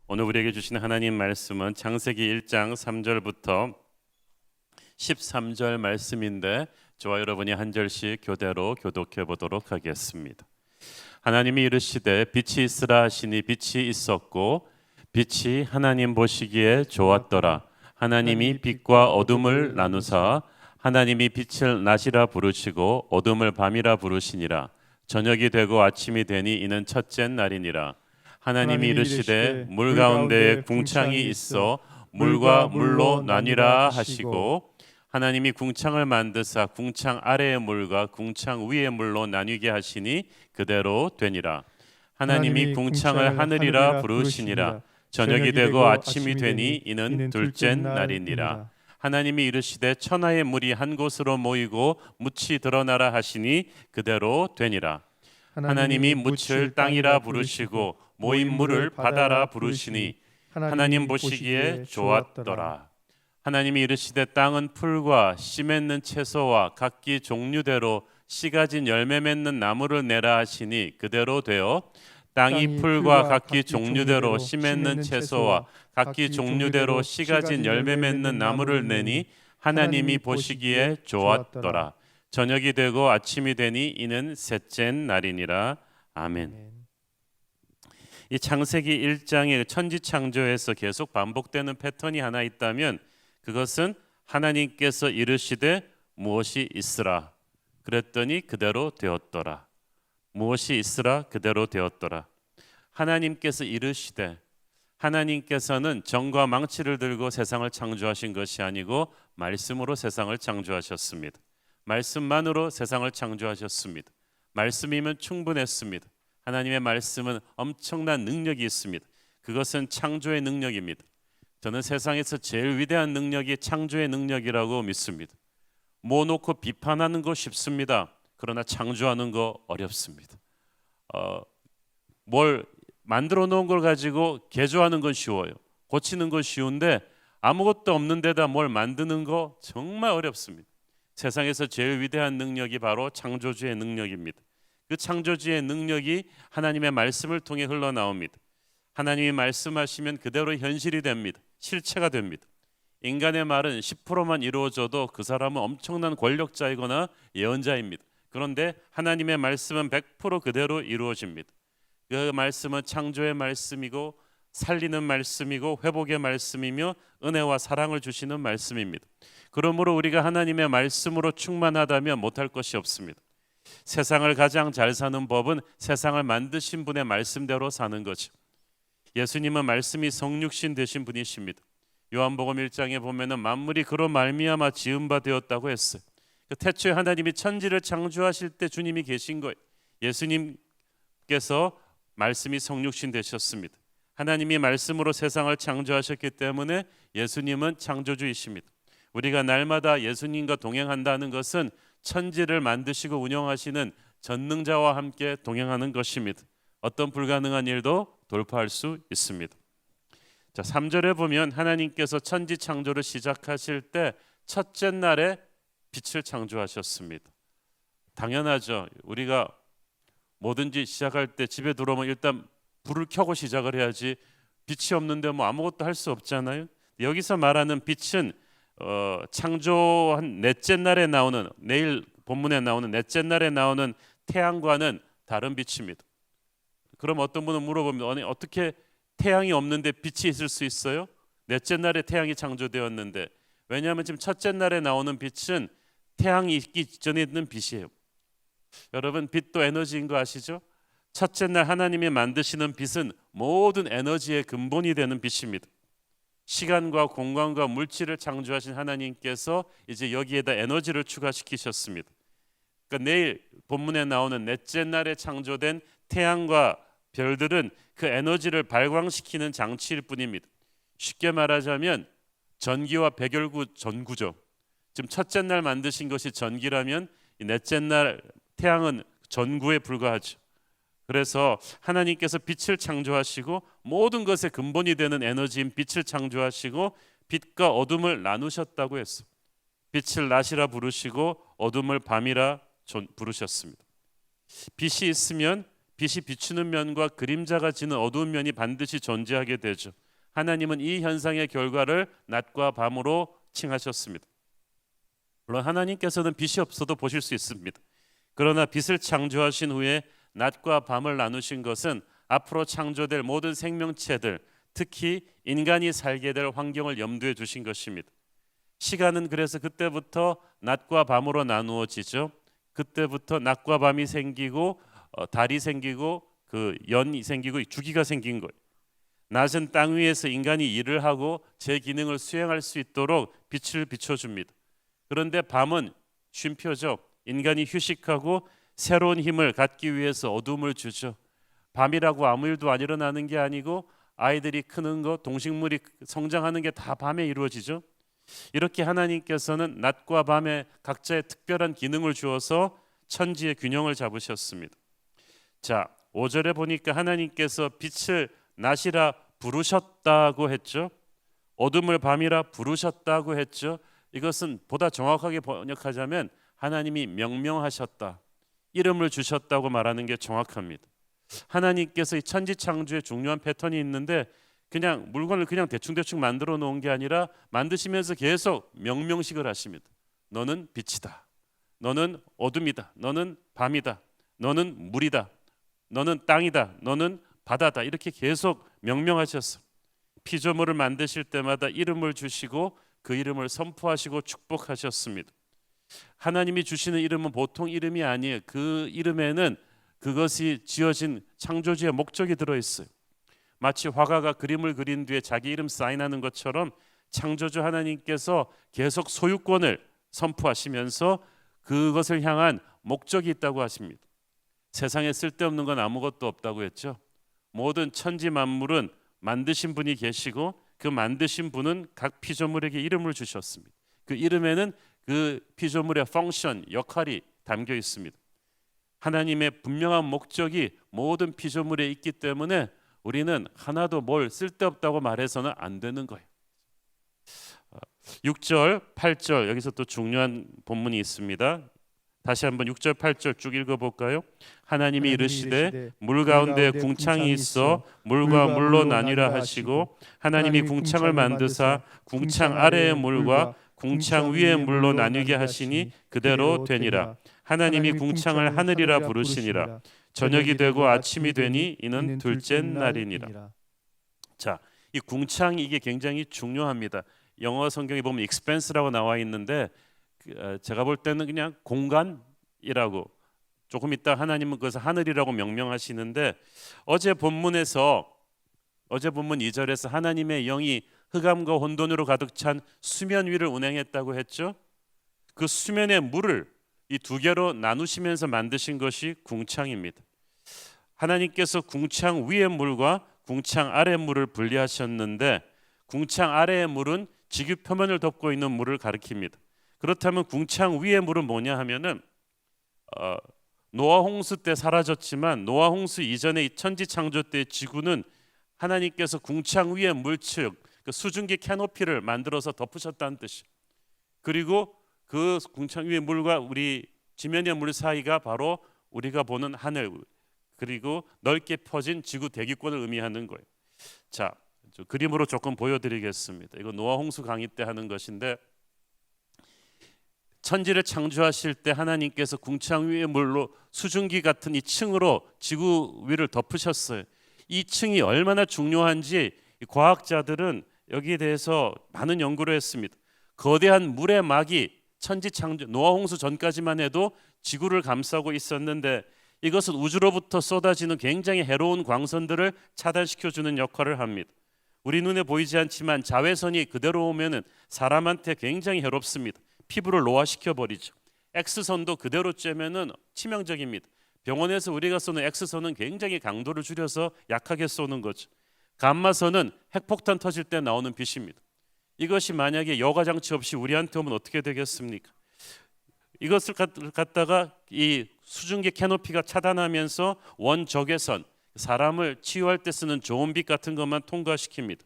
오늘 우리에게 주신 하나님 말씀은 창세기 1장 3절부터 13절 말씀인데 저와 여러분이 한 절씩 교대로 교독해 보도록 하겠습니다. 하나님이 이르시되 빛이 있으라 하시니 빛이 있었고 빛이 하나님 보시기에 좋았더라. 하나님이 빛과 어둠을 나누사 하나님이 빛을 낮이라 부르시고 어둠을 밤이라 부르시니라. 저녁이 되고 아침이 되니 이는 첫째 날이니라. 하나님이 이르시되 물 가운데에 궁창이 있어 물과 물로 나뉘라 하시고 하나님이 궁창을 만드사 궁창 아래의 물과 궁창 위의 물로 나뉘게 하시니 그대로 되니라. 하나님이 궁창을 하늘이라 부르시니라. 저녁이 되고 아침이 되니 이는 둘째 날이니라. 하나님이 이르시되 천하의 물이 한 곳으로 모이고 묻이 드러나라 하시니 그대로 되니라. 하나님이 묻을 땅이라 부르시고 모인 물을 바다라 부르시니 하나님 보시기에 좋았더라. 하나님이 이르시되 땅은 풀과 씨 맺는 채소와 각기 종류대로 씨 가진 열매 맺는 나무를 내라 하시니 그대로 되어 땅이 풀과 각기 종류대로 씨 맺는 채소와 각기 종류대로 씨 가진 열매 맺는 나무를 내니 하나님이 보시기에 좋았더라. 저녁이 되고 아침이 되니 이는 셋째 날이니라. 아멘. 이 창세기 1장의 천지창조에서 계속 반복되는 패턴이 하나 있다면 그것은 하나님께서 이르시되 무엇이 있으라 그랬더니 그대로 되었더라. 무엇이 있으라 그대로 되었더라. 하나님께서 이르시되, 하나님께서는 정과 망치를 들고 세상을 창조하신 것이 아니고 말씀으로 세상을 창조하셨습니다. 말씀만으로 세상을 창조하셨습니다. 말씀이면 충분했습니다. 하나님의 말씀은 엄청난 능력이 있습니다. 그것은 창조의 능력입니다. 저는 세상에서 제일 위대한 능력이 창조의 능력이라고 믿습니다. 모아놓고 비판하는 거 쉽습니다. 그러나 창조하는 거 어렵습니다. 뭘 만들어 놓은 걸 가지고 개조하는 건 쉬워요. 고치는 건 쉬운데 아무것도 없는 데다 뭘 만드는 거 정말 어렵습니다. 세상에서 제일 위대한 능력이 바로 창조주의 능력입니다. 그 창조주의 능력이 하나님의 말씀을 통해 흘러나옵니다. 하나님이 말씀하시면 그대로 현실이 됩니다. 실체가 됩니다. 인간의 말은 10%만 이루어져도 그 사람은 엄청난 권력자이거나 예언자입니다. 그런데 하나님의 말씀은 100% 그대로 이루어집니다. 그 말씀은 창조의 말씀이고 살리는 말씀이고 회복의 말씀이며 은혜와 사랑을 주시는 말씀입니다. 그러므로 우리가 하나님의 말씀으로 충만하다면 못할 것이 없습니다. 세상을 가장 잘 사는 법은 세상을 만드신 분의 말씀대로 사는 거죠. 예수님은 말씀이 성육신 되신 분이십니다. 요한복음 1장에 보면은 만물이 그로 말미암아 지은 바 되었다고 했어요. 태초에 하나님이 천지를 창조하실 때 주님이 계신 거예요. 예수님께서 말씀이 성육신 되셨습니다. 하나님이 말씀으로 세상을 창조하셨기 때문에 예수님은 창조주이십니다. 우리가 날마다 예수님과 동행한다는 것은 천지를 만드시고 운영하시는 전능자와 함께 동행하는 것입니다. 어떤 불가능한 일도 돌파할 수 있습니다. 자, 3절에 보면 하나님께서 천지 창조를 시작하실 때 첫째 날에 빛을 창조하셨습니다. 당연하죠. 우리가 뭐든지 시작할 때 집에 들어오면 일단 불을 켜고 시작을 해야지 빛이 없는데 뭐 아무것도 할 수 없잖아요. 여기서 말하는 빛은 창조한 넷째 날에 나오는, 내일 본문에 나오는 넷째 날에 나오는 태양과는 다른 빛입니다. 그럼 어떤 분은 물어봅니다. 아니, 어떻게 태양이 없는데 빛이 있을 수 있어요? 넷째 날에 태양이 창조되었는데. 왜냐하면 지금 첫째 날에 나오는 빛은 태양이 있기 전에 있는 빛이에요. 여러분, 빛도 에너지인 거 아시죠? 첫째 날 하나님이 만드시는 빛은 모든 에너지의 근본이 되는 빛입니다. 시간과 공간과 물질을 창조하신 하나님께서 이제 여기에다 에너지를 추가시키셨습니다. 그러니까 내일 본문에 나오는 넷째 날에 창조된 태양과 별들은 그 에너지를 발광시키는 장치일 뿐입니다. 쉽게 말하자면 전기와 백열구 전구죠. 지금 첫째 날 만드신 것이 전기라면 이 넷째 날 태양은 전구에 불과하죠. 그래서 하나님께서 빛을 창조하시고 모든 것의 근본이 되는 에너지인 빛을 창조하시고 빛과 어둠을 나누셨다고 했어. 빛을 낮이라 부르시고 어둠을 밤이라 부르셨습니다. 빛이 있으면 빛이 비추는 면과 그림자가 지는 어두운 면이 반드시 존재하게 되죠. 하나님은 이 현상의 결과를 낮과 밤으로 칭하셨습니다. 물론 하나님께서는 빛이 없어도 보실 수 있습니다. 그러나 빛을 창조하신 후에 낮과 밤을 나누신 것은 앞으로 창조될 모든 생명체들, 특히 인간이 살게 될 환경을 염두에 두신 것입니다. 시간은 그래서 그때부터 낮과 밤으로 나누어지죠. 그때부터 낮과 밤이 생기고 달이 생기고 그 연이 생기고 주기가 생긴 거예요. 낮은 땅 위에서 인간이 일을 하고 제 기능을 수행할 수 있도록 빛을 비춰줍니다. 그런데 밤은 쉼표죠. 인간이 휴식하고 새로운 힘을 갖기 위해서 어둠을 주죠. 밤이라고 아무 일도 안 일어나는 게 아니고 아이들이 크는 것, 동식물이 성장하는 게 다 밤에 이루어지죠. 이렇게 하나님께서는 낮과 밤에 각자의 특별한 기능을 주어서 천지의 균형을 잡으셨습니다. 자, 5절에 보니까 하나님께서 빛을 낮이라 부르셨다고 했죠. 어둠을 밤이라 부르셨다고 했죠. 이것은 보다 정확하게 번역하자면 하나님이 명명하셨다, 이름을 주셨다고 말하는 게 정확합니다. 하나님께서 이 천지 창조에 중요한 패턴이 있는데 그냥 물건을 그냥 대충 만들어 놓은 게 아니라 만드시면서 계속 명명식을 하십니다. 너는 빛이다, 너는 어둠이다, 너는 밤이다, 너는 물이다, 너는 땅이다, 너는 바다다, 이렇게 계속 명명하셨어. 피조물을 만드실 때마다 이름을 주시고 그 이름을 선포하시고 축복하셨습니다. 하나님이 주시는 이름은 보통 이름이 아니에요. 그 이름에는 그것이 지어진 창조주의 목적이 들어있어요. 마치 화가가 그림을 그린 뒤에 자기 이름 사인하는 것처럼 창조주 하나님께서 계속 소유권을 선포하시면서 그것을 향한 목적이 있다고 하십니다. 세상에 쓸데없는 건 아무것도 없다고 했죠. 모든 천지 만물은 만드신 분이 계시고 그 만드신 분은 각 피조물에게 이름을 주셨습니다. 그 이름에는 그 피조물의 펑션, 역할이 담겨 있습니다. 하나님의 분명한 목적이 모든 피조물에 있기 때문에 우리는 하나도 뭘 쓸데없다고 말해서는 안 되는 거예요. 6절, 8절 여기서 또 중요한 본문이 있습니다. 다시 한번 6절, 8절 쭉 읽어볼까요? 하나님이 이르시되 물 가운데 궁창이 있어 물과 물로 나뉘라 하시고 하나님이 궁창을 만드사 궁창 아래의 물과 궁창 위의 물로 나뉘게 하시니 그대로 되니라. 하나님이 궁창을 하늘이라 부르시니라. 저녁이 되고 아침이 되니 이는 둘째 날이니라. 자, 이 궁창 이게 굉장히 중요합니다. 영어 성경에 보면 expanse라고 나와 있는데 제가 볼 때는 그냥 공간이라고, 조금 있다 하나님은 그것을 하늘이라고 명명하시는데 어제 본문 2절에서 하나님의 영이 흑암과 혼돈으로 가득 찬 수면 위를 운행했다고 했죠. 그 수면의 물을 이 두 개로 나누시면서 만드신 것이 궁창입니다. 하나님께서 궁창 위의 물과 궁창 아래의 물을 분리하셨는데 궁창 아래의 물은 지구 표면을 덮고 있는 물을 가리킵니다. 그렇다면 궁창 위의 물은 뭐냐 하면은 노아 홍수 때 사라졌지만 노아 홍수 이전의 천지 창조 때 지구는 하나님께서 궁창 위의 물측 그 수증기 캐노피를 만들어서 덮으셨다는 뜻이. 그리고 그 궁창 위의 물과 우리 지면의 물 사이가 바로 우리가 보는 하늘 그리고 넓게 퍼진 지구 대기권을 의미하는 거예요. 자, 그림으로 조금 보여드리겠습니다. 이거 노아 홍수 강의 때 하는 것인데 천지를 창조하실 때 하나님께서 궁창 위의 물로 수증기 같은 이 층으로 지구 위를 덮으셨어요. 이 층이 얼마나 중요한지 과학자들은 여기에 대해서 많은 연구를 했습니다. 거대한 물의 막이 천지 창조 노아 홍수 전까지만 해도 지구를 감싸고 있었는데 이것은 우주로부터 쏟아지는 굉장히 해로운 광선들을 차단시켜주는 역할을 합니다. 우리 눈에 보이지 않지만 자외선이 그대로 오면은 사람한테 굉장히 해롭습니다. 피부를 노화시켜 버리죠. X선도 그대로 쬐면은 치명적입니다. 병원에서 우리가 쏘는 X선은 굉장히 강도를 줄여서 약하게 쏘는 거죠. 감마선은 핵폭탄 터질 때 나오는 빛입니다. 이것이 만약에 여과 장치 없이 우리한테 오면 어떻게 되겠습니까? 이것을 갖다가 이 수증기 캐노피가 차단하면서 원적외선, 사람을 치유할 때 쓰는 좋은 빛 같은 것만 통과시킵니다.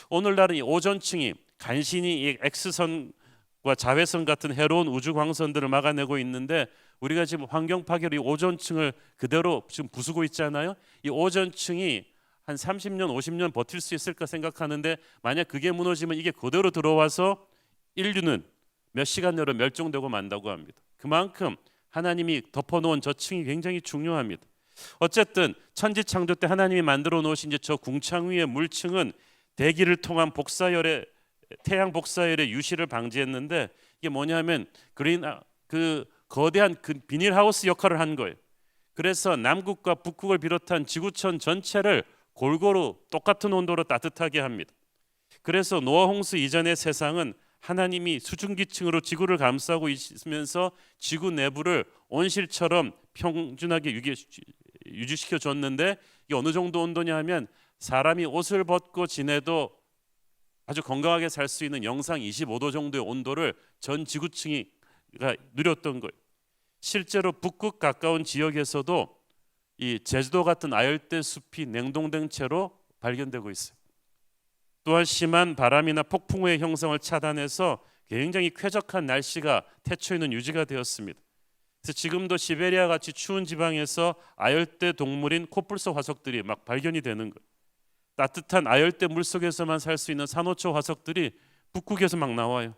오늘날은 이 오존층이 간신히 이 X선과 자외선 같은 해로운 우주 광선들을 막아내고 있는데 우리가 지금 환경 파괴로 이 오존층을 그대로 지금 부수고 있잖아요. 이 오존층이 한 30년, 50년 버틸 수 있을까 생각하는데 만약 그게 무너지면 이게 그대로 들어와서 인류는 몇 시간 내로 멸종되고 만다고 합니다. 그만큼 하나님이 덮어놓은 저 층이 굉장히 중요합니다. 어쨌든 천지창조 때 하나님이 만들어 놓으신 이제 저 궁창 위의 물층은 대기를 통한 복사열의 태양 복사열의 유실을 방지했는데 이게 뭐냐면 그 거대한 그 비닐하우스 역할을 한 거예요. 그래서 남극과 북극을 비롯한 지구촌 전체를 골고루 똑같은 온도로 따뜻하게 합니다. 그래서 노아 홍수 이전의 세상은 하나님이 수증기층으로 지구를 감싸고 있으면서 지구 내부를 온실처럼 평준하게 유지시켜 줬는데 이게 어느 정도 온도냐 하면 사람이 옷을 벗고 지내도 아주 건강하게 살 수 있는 영상 25도 정도의 온도를 전 지구층이 누렸던 거예요. 실제로 북극 가까운 지역에서도 이 제주도 같은 아열대 숲이 냉동된 채로 발견되고 있어요. 또한 심한 바람이나 폭풍우의 형성을 차단해서 굉장히 쾌적한 날씨가 태초에는 유지가 되었습니다. 그래서 지금도 시베리아 같이 추운 지방에서 아열대 동물인 코뿔소 화석들이 막 발견이 되는 거예요. 따뜻한 아열대 물속에서만 살 수 있는 산호초 화석들이 북극에서 막 나와요.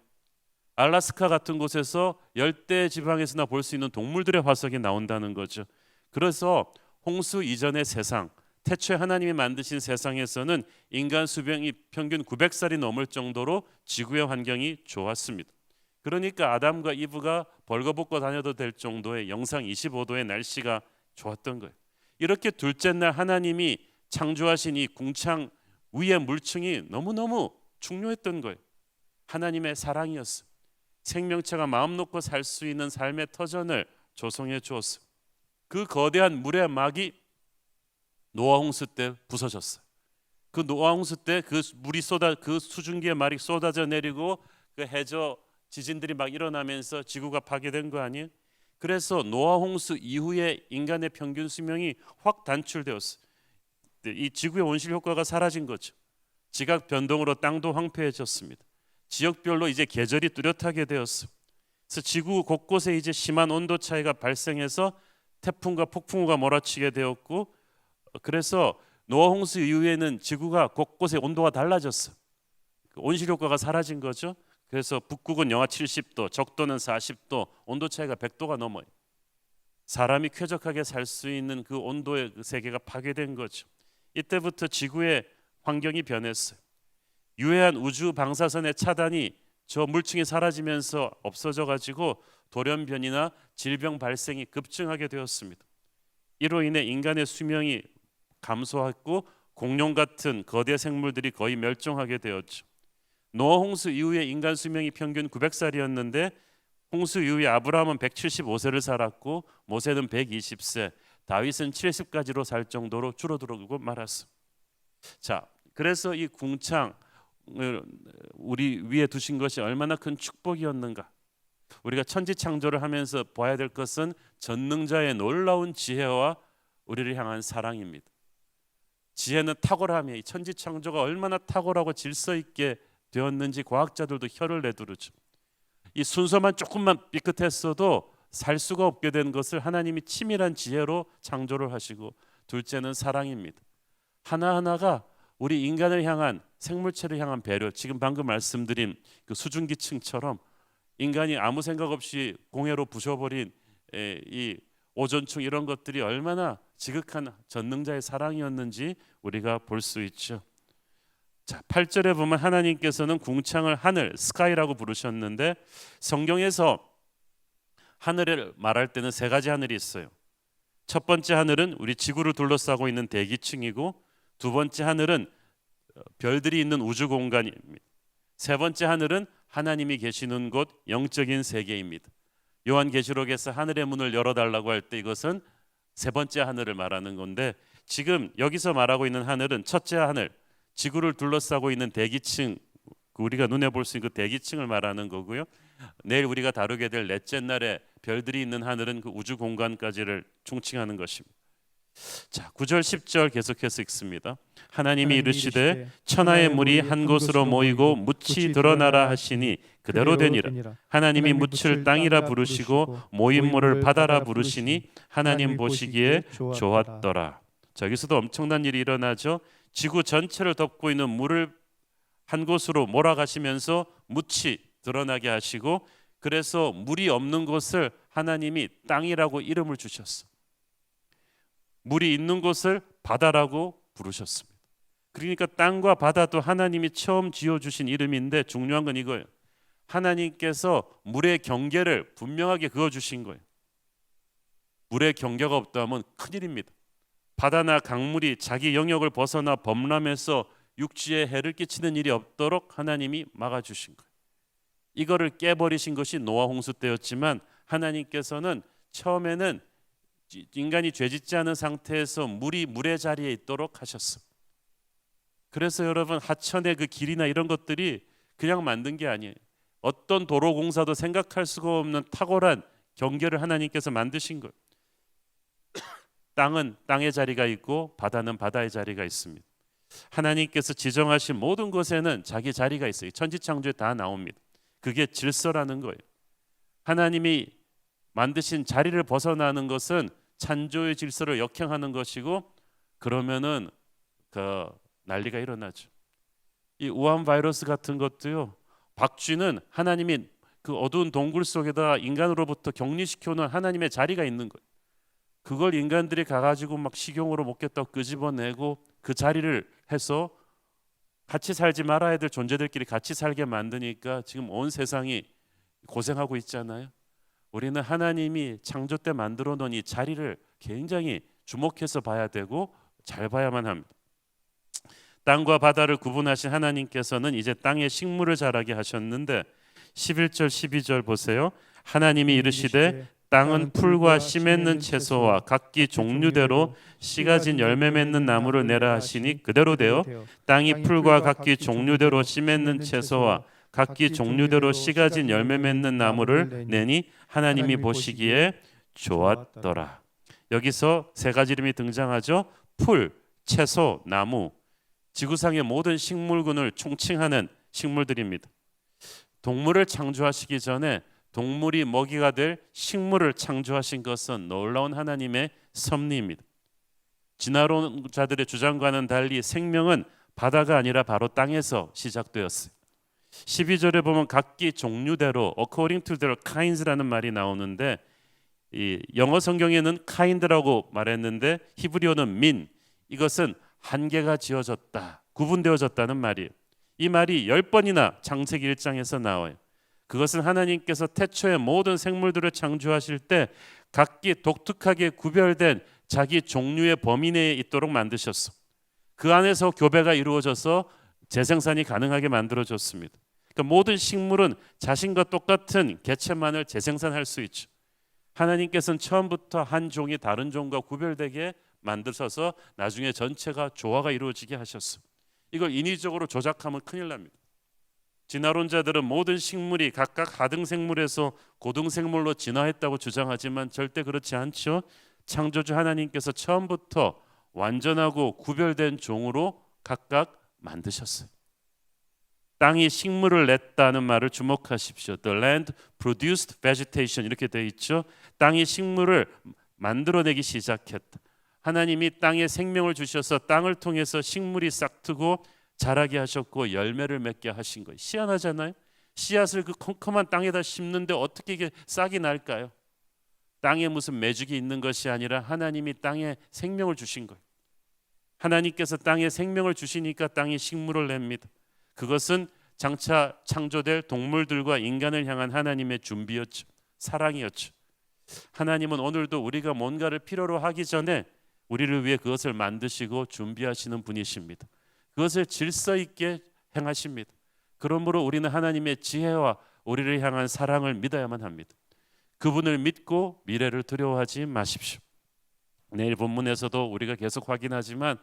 알라스카 같은 곳에서 열대 지방에서나 볼 수 있는 동물들의 화석이 나온다는 거죠. 그래서 홍수 이전의 세상, 태초에 하나님이 만드신 세상에서는 인간 수명이 평균 900살이 넘을 정도로 지구의 환경이 좋았습니다. 그러니까 아담과 이브가 벌거벗고 다녀도 될 정도의 영상 25도의 날씨가 좋았던 거예요. 이렇게 둘째 날 하나님이 창조하신 이 궁창 위의 물층이 너무너무 중요했던 거예요. 하나님의 사랑이었어. 생명체가 마음 놓고 살 수 있는 삶의 터전을 조성해 주었어. 그 거대한 물의 막이 노아 홍수 때 부서졌어요. 그 노아 홍수 때 그 물이 그 수증기의 말이 쏟아져 내리고 그 해저 지진들이 막 일어나면서 지구가 파괴된 거 아니에요? 그래서 노아 홍수 이후에 인간의 평균 수명이 확 단출되었어요. 이 지구의 온실 효과가 사라진 거죠. 지각 변동으로 땅도 황폐해졌습니다. 지역별로 이제 계절이 뚜렷하게 되었어요. 그래서 지구 곳곳에 이제 심한 온도 차이가 발생해서 태풍과 폭풍우가 몰아치게 되었고, 그래서 노아 홍수 이후에는 지구가 곳곳에 온도가 달라졌어. 온실 효과가 사라진 거죠. 그래서 북극은 영하 70도, 적도는 40도, 온도 차이가 100도가 넘어요. 사람이 쾌적하게 살 수 있는 그 온도의 그 세계가 파괴된 거죠. 이때부터 지구의 환경이 변했어요. 유해한 우주 방사선의 차단이 저 물층이 사라지면서 없어져 가지고 돌연변이나 질병 발생이 급증하게 되었습니다. 이로 인해 인간의 수명이 감소했고 공룡 같은 거대 생물들이 거의 멸종하게 되었죠. 노아 홍수 이후에 인간 수명이 평균 900살이었는데 홍수 이후에 아브라함은 175세를 살았고 모세는 120세, 다윗은 70까지로 살 정도로 줄어들고 말았어. 자, 그래서 이 궁창을 우리 위에 두신 것이 얼마나 큰 축복이었는가. 우리가 천지 창조를 하면서 봐야 될 것은 전능자의 놀라운 지혜와 우리를 향한 사랑입니다. 지혜는 탁월함이에요. 이 천지 창조가 얼마나 탁월하고 질서 있게 되었는지 과학자들도 혀를 내두르죠. 이 순서만 조금만 삐끗했어도 살 수가 없게 된 것을 하나님이 치밀한 지혜로 창조를 하시고, 둘째는 사랑입니다. 하나하나가 우리 인간을 향한, 생물체를 향한 배려, 지금 방금 말씀드린 그 수증기층처럼 인간이 아무 생각 없이 공해로 부셔버린 이 오존층 이런 것들이 얼마나 지극한 전능자의 사랑이었는지 우리가 볼 수 있죠. 자, 8절에 보면 하나님께서는 궁창을 하늘, 스카이라고 부르셨는데 성경에서 하늘을 말할 때는 세 가지 하늘이 있어요. 첫 번째 하늘은 우리 지구를 둘러싸고 있는 대기층이고, 두 번째 하늘은 별들이 있는 우주 공간입니다. 세 번째 하늘은 하나님이 계시는 곳, 영적인 세계입니다. 요한계시록에서 하늘의 문을 열어달라고 할 때 이것은 세 번째 하늘을 말하는 건데, 지금 여기서 말하고 있는 하늘은 첫째 하늘, 지구를 둘러싸고 있는 대기층, 우리가 눈에 볼 수 있는 그 대기층을 말하는 거고요. 내일 우리가 다루게 될 넷째 날에 별들이 있는 하늘은 그 우주 공간까지를 중칭하는 것입니다. 자, 9절 10절 계속해서 읽습니다. 하나님이 이르시되 천하의 물이 한 곳으로 모이고 묻이 드러나라 하시니 그대로 되니라. 하나님이 묻을 땅이라 부르시고 모인 물을 바다라 부르시니 하나님 보시기에 좋았더라. 자, 여기서도 엄청난 일이 일어나죠. 지구 전체를 덮고 있는 물을 한 곳으로 몰아가시면서 묻이 드러나게 하시고, 그래서 물이 없는 곳을 하나님이 땅이라고 이름을 주셨어. 물이 있는 곳을 바다라고 부르셨습니다. 그러니까 땅과 바다도 하나님이 처음 지어주신 이름인데, 중요한 건 이거예요. 하나님께서 물의 경계를 분명하게 그어주신 거예요. 물의 경계가 없다면 큰일입니다. 바다나 강물이 자기 영역을 벗어나 범람해서 육지에 해를 끼치는 일이 없도록 하나님이 막아주신 거예요. 이거를 깨버리신 것이 노아 홍수 때였지만, 하나님께서는 처음에는 인간이 죄짓지 않은 상태에서 물이 물의 자리에 있도록 하셨어. 그래서 여러분, 하천의 그 길이나 이런 것들이 그냥 만든 게 아니에요. 어떤 도로공사도 생각할 수가 없는 탁월한 경계를 하나님께서 만드신 거예요. 땅은 땅의 자리가 있고 바다는 바다의 자리가 있습니다. 하나님께서 지정하신 모든 것에는 자기 자리가 있어요. 천지창조에 다 나옵니다. 그게 질서라는 거예요. 하나님이 만드신 자리를 벗어나는 것은 창조의 질서를 역행하는 것이고, 그러면은 그 난리가 일어나죠. 이 우한 바이러스 같은 것도요, 박쥐는 하나님이 그 어두운 동굴 속에다 인간으로부터 격리시켜놓은 하나님의 자리가 있는 거예요. 그걸 인간들이 가가지고 막 식용으로 먹겠다고 끄집어내고 그 자리를 해서 같이 살지 말아야 될 존재들끼리 같이 살게 만드니까 지금 온 세상이 고생하고 있잖아요. 우리는 하나님이 창조 때 만들어 놓은 이 자리를 굉장히 주목해서 봐야 되고 잘 봐야만 합니다. 땅과 바다를 구분하신 하나님께서는 이제 땅에 식물을 자라게 하셨는데, 11절 12절 보세요. 하나님이 이르시되 땅은 풀과 씨 맺는 채소와 각기 종류대로 씨가 진 열매 맺는 나무를 내라 하시니 그대로 되어 땅이 풀과 각기 종류대로 씨 맺는 채소와 각기 종류대로 씨가 진 열매 맺는 나무를 내니 하나님이 보시기에 좋았더라. 여기서 세 가지 이름이 등장하죠. 풀, 채소, 나무. 지구상의 모든 식물군을 총칭하는 식물들입니다. 동물을 창조하시기 전에 동물이 먹이가 될 식물을 창조하신 것은 놀라운 하나님의 섭리입니다. 진화론자들의 주장과는 달리 생명은 바다가 아니라 바로 땅에서 시작되었어요. 12절에 보면 각기 종류대로 according to their kinds라는 말이 나오는데, 이 영어 성경에는 kind라고 말했는데 히브리어는 min, 이것은 한 개가 지어졌다, 구분되어졌다는 말이에요. 이 말이 10번이나 창세기 1장에서 나와요. 그것은 하나님께서 태초에 모든 생물들을 창조하실 때 각기 독특하게 구별된 자기 종류의 범위 내에 있도록 만드셨어. 그 안에서 교배가 이루어져서 재생산이 가능하게 만들어졌습니다. 그러니까 모든 식물은 자신과 똑같은 개체만을 재생산할 수 있죠. 하나님께서는 처음부터 한 종이 다른 종과 구별되게 만드셔서 나중에 전체가 조화가 이루어지게 하셨어. 이걸 인위적으로 조작하면 큰일 납니다. 진화론자들은 모든 식물이 각각 하등생물에서 고등생물로 진화했다고 주장하지만 절대 그렇지 않죠. 창조주 하나님께서 처음부터 완전하고 구별된 종으로 각각 만드셨어요. 땅이 식물을 냈다는 말을 주목하십시오. The land produced vegetation 이렇게 되어 있죠. 땅이 식물을 만들어내기 시작했다. 하나님이 땅에 생명을 주셔서 땅을 통해서 식물이 싹트고 자라게 하셨고 열매를 맺게 하신 거예요. 희한하잖아요. 씨앗을 그 컴컴한 땅에다 심는데 어떻게 이게 싹이 날까요? 땅에 무슨 매죽이 있는 것이 아니라 하나님이 땅에 생명을 주신 거예요. 하나님께서 땅에 생명을 주시니까 땅이 식물을 냅니다. 그것은 장차 창조될 동물들과 인간을 향한 하나님의 준비였죠. 사랑이었죠. 하나님은 오늘도 우리가 뭔가를 필요로 하기 전에 우리를 위해 그것을 만드시고 준비하시는 분이십니다. 그것을 질서 있게 행하십니다. 그러므로 우리는 하나님의 지혜와 우리를 향한 사랑을 믿어야만 합니다. 그분을 믿고 미래를 두려워하지 마십시오. 내일 본문에서도 우리가 계속 확인하지만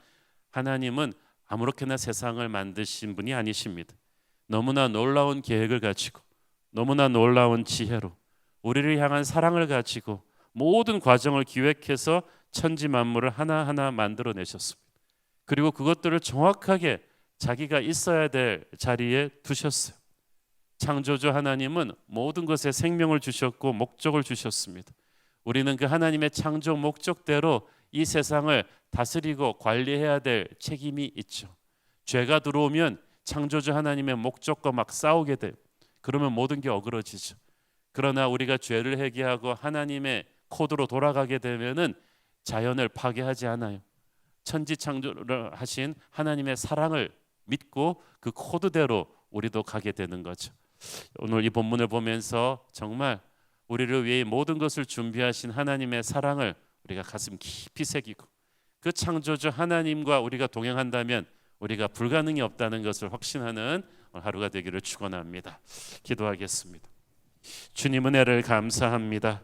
하나님은 아무렇게나 세상을 만드신 분이 아니십니다. 너무나 놀라운 계획을 가지고 너무나 놀라운 지혜로 우리를 향한 사랑을 가지고 모든 과정을 기획해서 천지 만물을 하나하나 만들어내셨습니다. 그리고 그것들을 정확하게 자기가 있어야 될 자리에 두셨어요. 창조주 하나님은 모든 것에 생명을 주셨고 목적을 주셨습니다. 우리는 그 하나님의 창조 목적대로 이 세상을 다스리고 관리해야 될 책임이 있죠. 죄가 들어오면 창조주 하나님의 목적과 막 싸우게 돼요. 그러면 모든 게 어그러지죠. 그러나 우리가 죄를 회개하고 하나님의 코드로 돌아가게 되면은 자연을 파괴하지 않아요. 천지 창조를 하신 하나님의 사랑을 믿고 그 코드대로 우리도 가게 되는 거죠. 오늘 이 본문을 보면서 정말 우리를 위해 모든 것을 준비하신 하나님의 사랑을 우리가 가슴 깊이 새기고 그 창조주 하나님과 우리가 동행한다면 우리가 불가능이 없다는 것을 확신하는 하루가 되기를 축원합니다. 기도하겠습니다. 주님 은혜를 감사합니다.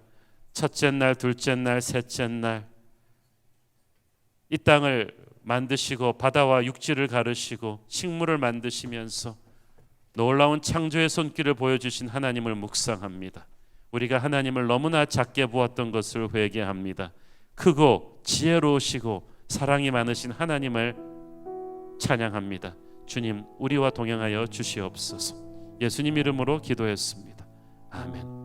첫째 날, 둘째 날, 셋째 날 이 땅을 만드시고 바다와 육지를 가르시고 식물을 만드시면서 놀라운 창조의 손길을 보여주신 하나님을 묵상합니다. 우리가 하나님을 너무나 작게 보았던 것을 회개합니다. 크고 지혜로우시고 사랑이 많으신 하나님을 찬양합니다. 주님, 우리와 동행하여 주시옵소서. 예수님 이름으로 기도했습니다. 아멘.